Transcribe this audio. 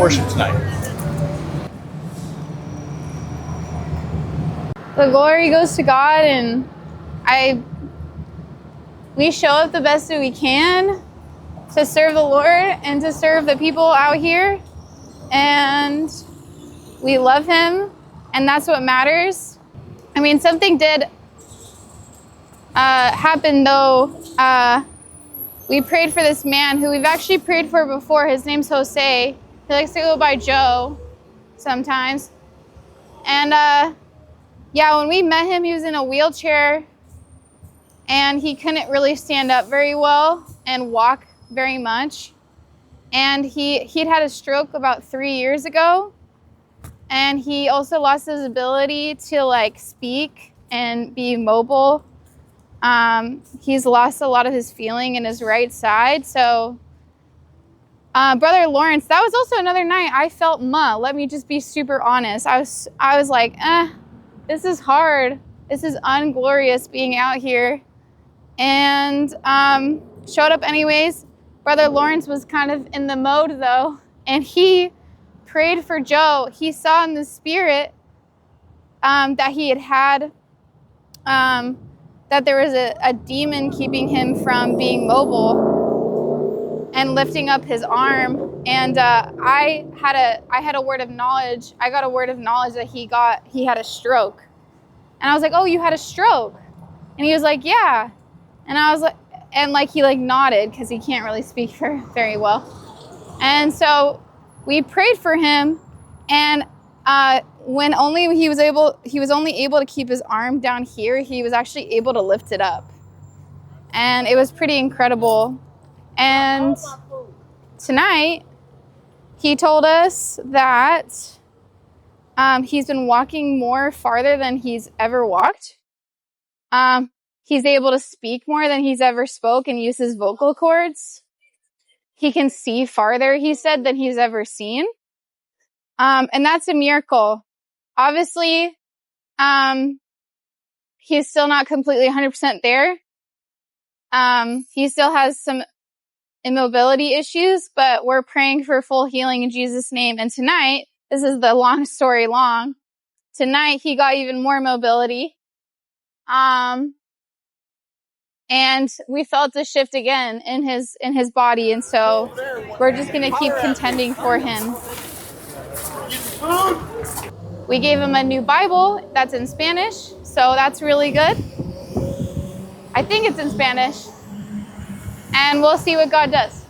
portion tonight. The glory goes to God, and we show up the best that we can to serve the Lord and to serve the people out here, and we love Him, and that's what matters. I mean, something did happen though. We prayed for this man who we've actually prayed for before. His name's Jose. He likes to go by Joe sometimes. And yeah, when we met him, he was in a wheelchair and he couldn't really stand up very well and walk very much. And he'd had a stroke about 3 years ago. And he also lost his ability to like speak and be mobile. He's lost a lot of his feeling in his right side. So Brother Lawrence, that was also another night I felt let me just be super honest. I was like, this is hard. This is unglorious being out here. And showed up anyways. Brother Lawrence was kind of in the mode though, and he prayed for Joe. He saw in the spirit that he had that there was a demon keeping him from being mobile and lifting up his arm. And I had a word of knowledge. I got a word of knowledge that he had a stroke. And I was like, oh, you had a stroke? And he was like, yeah. And I was like, he like nodded because he can't really speak very well. And so we prayed for him, and when he was only able to keep his arm down here, he was actually able to lift it up. And it was pretty incredible. And tonight, he told us that he's been walking more farther than he's ever walked. He's able to speak more than he's ever spoke and use his vocal cords. He can see farther, he said, than he's ever seen. And that's a miracle. Obviously, he's still not completely 100% there. He still has some immobility issues, but we're praying for full healing in Jesus' name. And tonight, this is the long story long. Tonight, he got even more mobility. And we felt a shift again in his body. And so we're just going to keep contending for him. We gave him a new Bible that's in Spanish, so that's really good. I think it's in Spanish. And we'll see what God does.